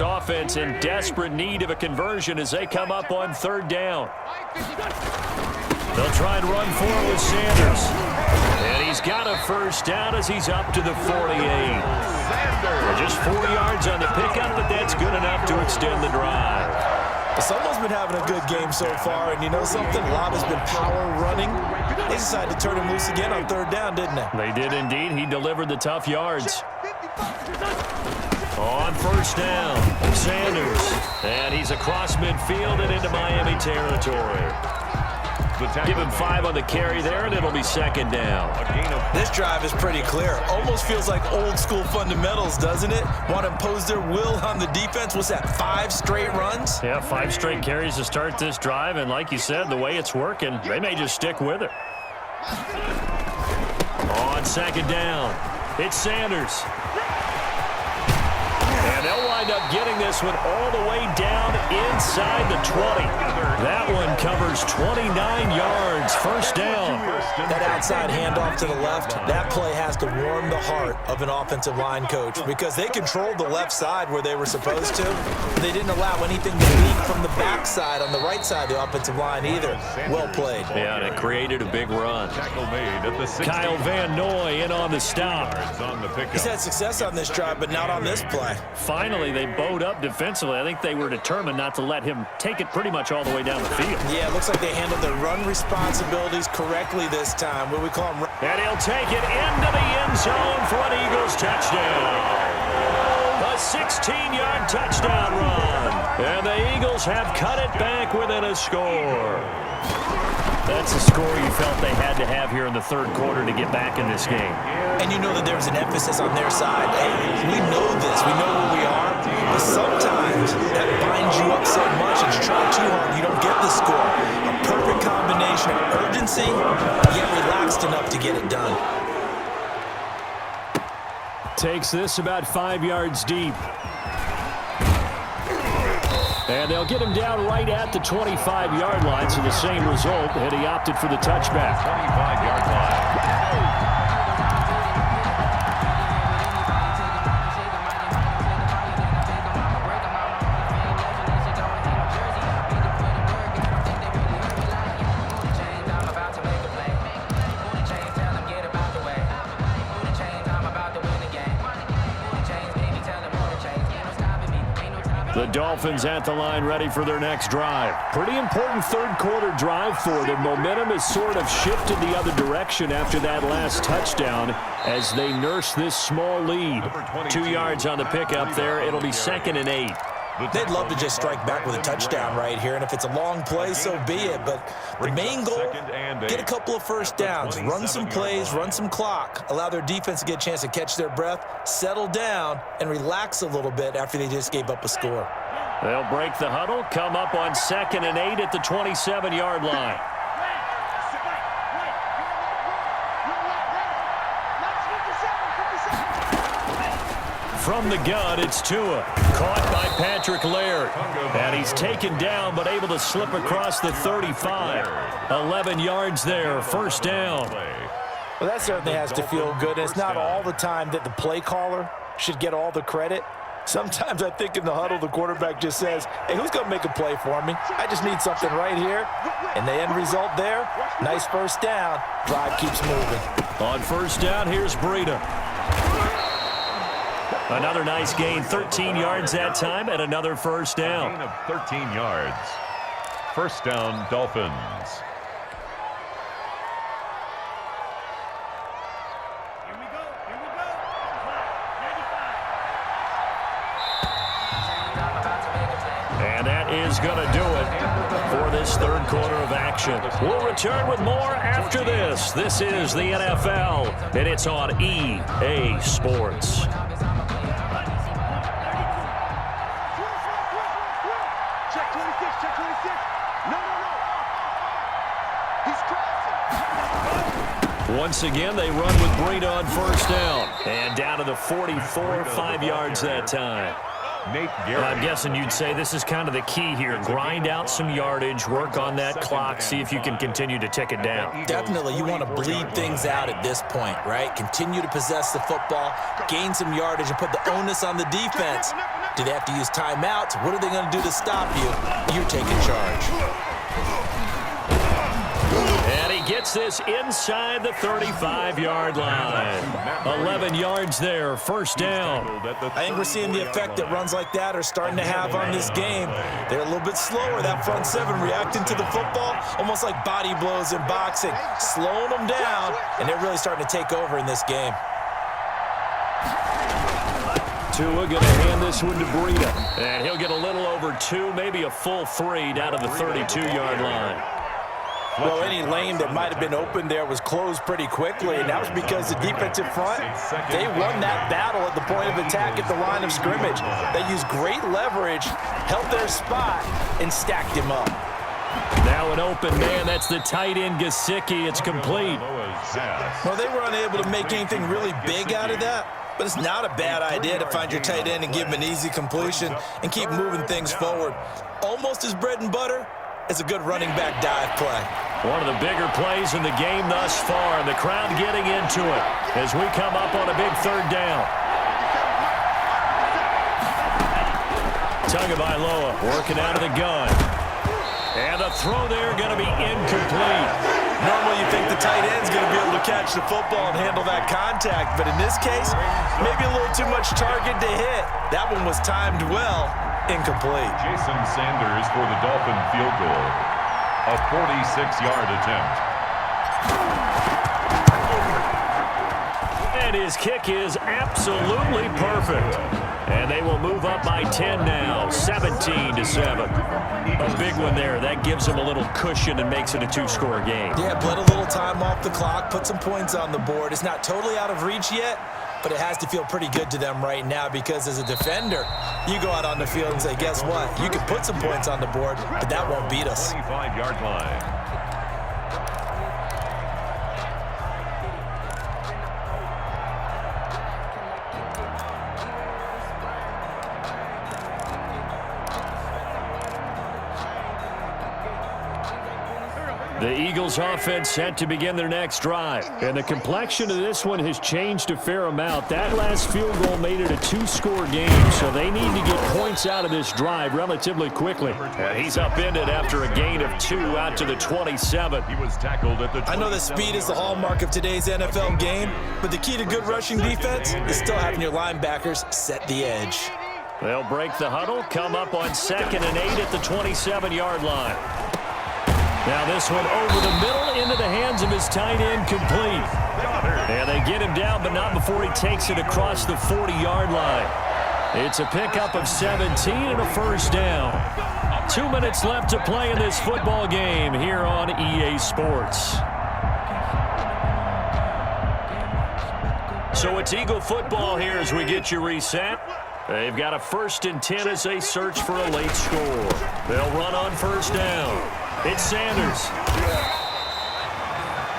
Offense in desperate need of a conversion as they come up on third down. They'll try and run forward with Sanders. And he's got a first down as he's up to the 48. Just 4 yards on the pickup, but that's good enough to extend the drive. Someone's been having a good game so far, and you know something? A lot has been power running. They decided to turn him loose again on third down, didn't they? They did indeed. He delivered the tough yards. On first down, Sanders. And he's across midfield and into Miami territory. Give him 5 on the carry there, and it'll be second down. This drive is pretty clear. Almost feels like old-school fundamentals, doesn't it? Want to impose their will on the defense. What's that, 5 straight runs? Yeah, 5 straight carries to start this drive, and like you said, the way it's working, they may just stick with it. On second down, it's Sanders. And they'll wind up getting this one all the way down inside the 20. That one covers 29 yards. First down. That outside handoff to the left, that play has to warm the heart of an offensive line coach because they controlled the left side where they were supposed to. They didn't allow anything to leak from the backside on the right side of the offensive line either. Well played. Yeah, and it created a big run. Kyle Van Noy in on the stop. He's had success on this drive, but not on this play. Finally, they bowed up defensively. I think they were determined not to let him take it pretty much all the way down the field. Yeah, it looks like they handled their run responsibilities correctly this time. What we call them. And he'll take it into the end zone for an Eagles touchdown. A 16-yard touchdown run. And the Eagles have cut it back within a score. That's the score you felt they had to have here in the third quarter to get back in this game. And you know that there's an emphasis on their side. Hey, we know this. We know where we are. But sometimes that binds you up so much that you try too hard, you don't get the score. A perfect combination of urgency, yet relaxed enough to get it done. Takes this about 5 yards deep. And they'll get him down right at the 25-yard line, so the same result, and he opted for the touchback. 25-yard line. The Dolphins at the line ready for their next drive. Pretty important third quarter drive for them. Momentum has sort of shifted the other direction after that last touchdown as they nurse this small lead. 2 yards on the pickup there. It'll be 2nd and 8. They'd love to just strike back with a touchdown right here, and if it's a long play, so be it. But the main goal, get a couple of first downs, run some plays, run some clock, allow their defense to get a chance to catch their breath, settle down, and relax a little bit after they just gave up a score. They'll break the huddle, come up on 2nd and 8 at the 27-yard line. From the gun, it's Tua. Caught by Patrick Laird. And he's taken down, but able to slip across the 35. 11 yards there, first down. Well, that certainly has to feel good. It's not all the time that the play caller should get all the credit. Sometimes I think in the huddle, the quarterback just says, hey, who's going to make a play for me? I just need something right here. And the end result there, nice first down. Drive keeps moving. On first down, here's Breida. Another nice gain, 13 yards that time, and another first down. Gain of 13 yards. First down, Dolphins. And that is going to do it for this third quarter of action. We'll return with more after this. This is the NFL, and it's on EA Sports. Once again, they run with Breida on first down. And down to the 44, 5 yards that time. I'm guessing you'd say this is kind of the key here. Grind out some yardage, work on that clock, see if you can continue to tick it down. Definitely. You want to bleed things out at this point, right? Continue to possess the football, gain some yardage, and put the onus on the defense Do they have to use timeouts? What are they going to do to stop you? You're taking charge. And he gets this inside the 35-yard line. 11 yards there, first down. I think we're seeing the effect that runs like that are starting to have on this game. They're a little bit slower, that front seven, reacting to the football, almost like body blows in boxing, slowing them down, and they're really starting to take over in this game. Tua going to hand this one to Breida. And he'll get a little over 2, maybe a full 3 down to the 32-yard line. Well, any lane that might have been open there was closed pretty quickly, and that was because the defensive front, they won that battle at the point of attack at the line of scrimmage. They used great leverage, held their spot, and stacked him up. Now an open man, that's the tight end Gesicki. It's complete. Well, they were unable to make anything really big out of that, but it's not a bad idea to find your tight end and give him an easy completion and keep moving things forward. Almost as bread and butter as a good running back dive play. One of the bigger plays in the game thus far, and the crowd getting into it as we come up on a big third down. Tagovailoa working out of the gun. And the throw there going to be incomplete. Normally you think the tight end's going to be able to catch the football and handle that contact, but in this case, maybe a little too much target to hit. That one was timed well, incomplete. Jason Sanders for the Dolphin field goal. A 46-yard attempt. And his kick is absolutely perfect. And they will move up by 10 now, 17-7. A big one there. That gives them a little cushion and makes it a 2-score game. Yeah, bled a little time off the clock, put some points on the board. It's not totally out of reach yet, but it has to feel pretty good to them right now because as a defender, you go out on the field and say, guess what? You can put some points on the board, but that won't beat us. 25-yard line. The Eagles offense set to begin their next drive. And the complexion of this one has changed a fair amount. That last field goal made it a 2-score game, so they need to get points out of this drive relatively quickly. And he's upended after a gain of 2 out to the 27. He was tackled at the 27. I know that speed is the hallmark of today's NFL game, but the key to good rushing defense is still having your linebackers set the edge. They'll break the huddle, come up on 2nd and 8 at the 27-yard line. Now this one over the middle into the hands of his tight end, complete. And they get him down, but not before he takes it across the 40-yard line. It's a pickup of 17 and a first down. 2 minutes left to play in this football game here on EA Sports. So it's Eagle football here as we get you reset. They've got a 1st and 10 as they search for a late score. They'll run on first down. It's Sanders.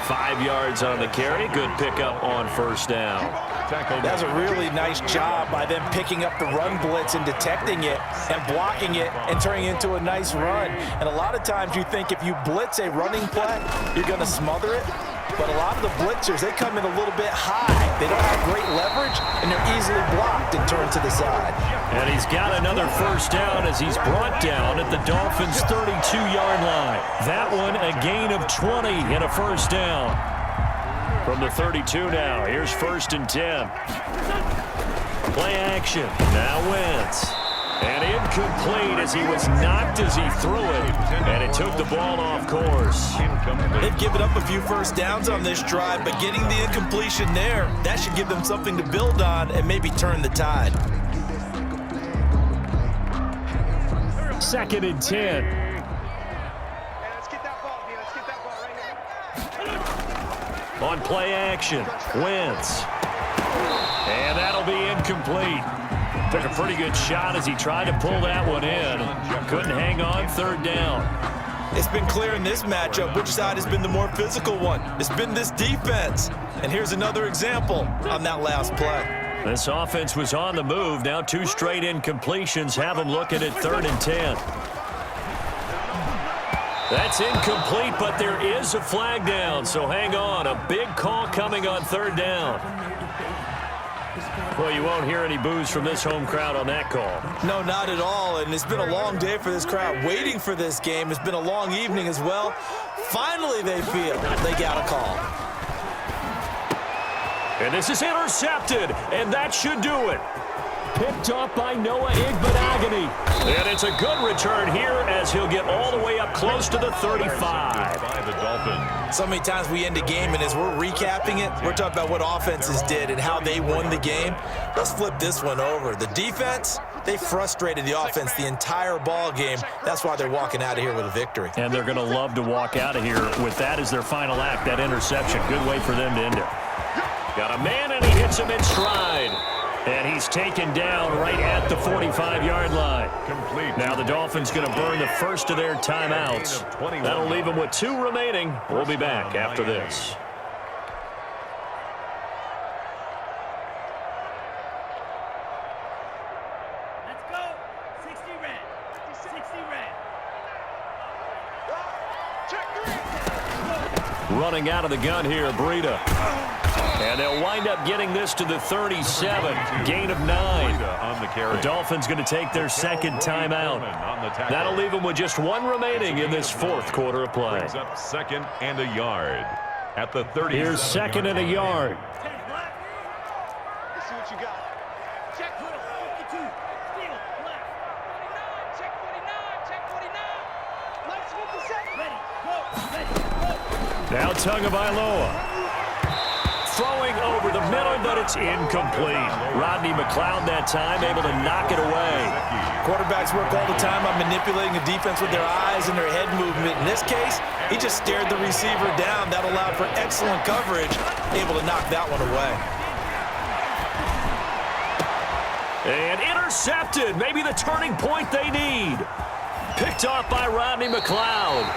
5 yards on the carry. Good pickup on first down. That's a really nice job by them picking up the run blitz and detecting it and blocking it and turning it into a nice run. And a lot of times you think if you blitz a running play, you're going to smother it. But a lot of the blitzers, they come in a little bit high. They don't have great leverage, and they're easily blocked and turned to the side. And he's got another first down as he's brought down at the Dolphins' 32-yard line. That one a gain of 20 and a first down. From the 32 now, here's 1st and 10. Play action. Now Wentz. And incomplete as he was knocked as he threw it. And it took the ball off course. They've given up a few first downs on this drive, but getting the incompletion there, that should give them something to build on and maybe turn the tide. 2nd and 10. On play action, Wentz. And that'll be incomplete. Took a pretty good shot as he tried to pull that one in. Couldn't hang on, 3rd down. It's been clear in this matchup which side has been the more physical one. It's been this defense. And here's another example on that last play. This offense was on the move. Now 2 straight incompletions have them looking at 3rd and 10. That's incomplete, but there is a flag down, so hang on. A big call coming on 3rd down. Well, you won't hear any boos from this home crowd on that call. No, not at all, and it's been a long day for this crowd waiting for this game. It's been a long evening as well. Finally, they feel they got a call. And this is intercepted, and that should do it. Picked off by Noah Igbenogany. And it's a good return here as he'll get all the way up close to the 35. By the Dolphins. So many times we end a game, and as we're recapping it, we're talking about what offenses did and how they won the game. Let's flip this one over. The defense, they frustrated the offense the entire ball game. That's why they're walking out of here with a victory. And they're going to love to walk out of here with that as their final act, that interception. Good way for them to end it. Got a man, and he hits him in stride. And he's taken down right at the 45-yard line. Complete. Now the Dolphins going to burn the first of their timeouts. That'll leave them with 2 remaining. We'll be back after this. Let's go. 60 red. 60 red. Running out of the gun here, Breida. And they'll wind up getting this to the 37. Gain of 9. The Dolphins going to take their second timeout. That'll leave them with just 1 remaining in this fourth quarter of play. Brings up 2nd and a yard at the 30. Here's 2nd and a yard. Let's see what you got. Check 52. Steal. Left. 49. Check 49. Check 49. Left 57. Ready. Go. Ready. Go. Now Tagovailoa. Throwing over the middle, but it's incomplete. Rodney McLeod that time able to knock it away. Quarterbacks work all the time on manipulating the defense with their eyes and their head movement. In this case, he just stared the receiver down. That allowed for excellent coverage, able to knock that one away. And intercepted, maybe the turning point they need. Picked off by Rodney McLeod.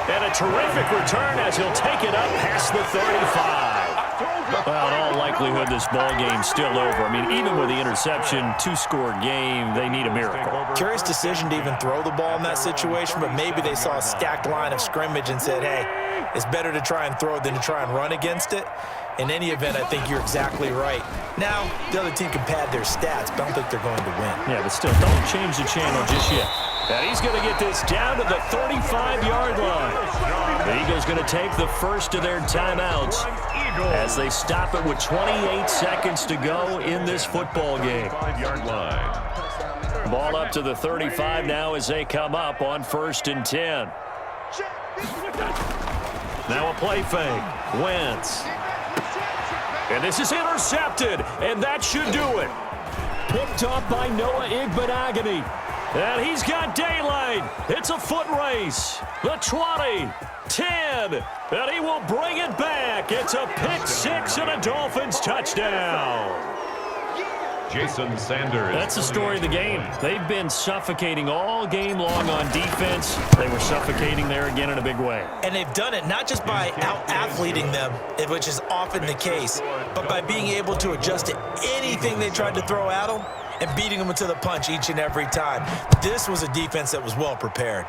And a terrific return as he'll take it up past the 35. Well, in all likelihood, this ball game's still over. I mean, even with the interception, 2-score game, they need a miracle. Curious decision to even throw the ball in that situation, but maybe they saw a stacked line of scrimmage and said, hey, it's better to try and throw than to try and run against it. In any event, I think you're exactly right. Now, the other team can pad their stats, but I don't think they're going to win. Yeah, but still, don't change the channel just yet. And he's going to get this down to the 35-yard line. The Eagles going to take the first of their timeouts as they stop it with 28 seconds to go in this football game. 5-yard line. Ball up to the 35 now as they come up on 1st and 10. Now a play fake. Wentz. And this is intercepted, and that should do it. Picked off by Noah Igbenogany. And he's got daylight. It's a foot race. The 20, 10, and he will bring it back. It's a pick 6 and a Dolphins touchdown. Jason Sanders. That's the story of the game. They've been suffocating all game long on defense. They were suffocating there again in a big way. And they've done it not just by out-athleting them, which is often the case, but by being able to adjust to anything they tried to throw at them and beating them to the punch each and every time. This was a defense that was well prepared.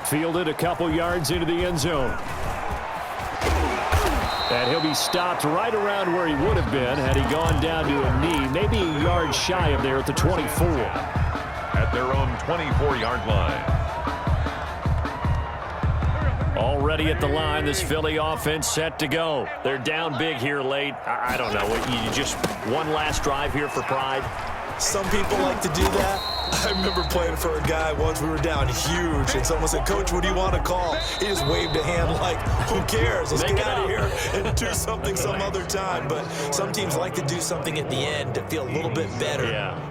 Fielded a couple yards into the end zone. And he'll be stopped right around where he would have been had he gone down to a knee, maybe a yard shy of there at the 24. At their own 24-yard line. Already at the line, this Philly offense set to go. They're down big here late. I don't know. You just one last drive here for pride? Some people like to do that. I remember playing for a guy once. We were down huge, and someone said, "Coach, what do you want to call?" He just waved a hand like, who cares? Let's get out of here and do something some other time. But some teams like to do something at the end to feel a little bit better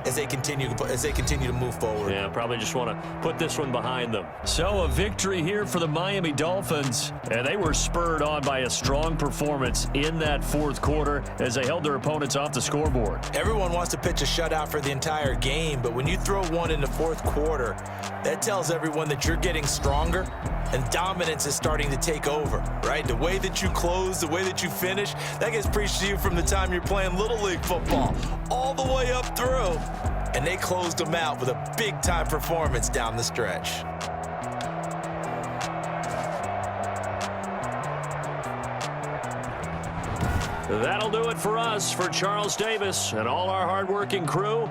as they continue to move forward. Yeah, probably just want to put this one behind them. So a victory here for the Miami Dolphins, and they were spurred on by a strong performance in that fourth quarter as they held their opponents off the scoreboard. Everyone wants to pitch a shutout for the entire game, but when you throw one in the fourth quarter, that tells everyone that you're getting stronger and dominance is starting to take over, right? The way that you close, the way that you finish, that gets preached to you from the time you're playing Little League football all the way up through. And they closed them out with a big-time performance down the stretch. That'll do it for us. For Charles Davis and all our hardworking crew,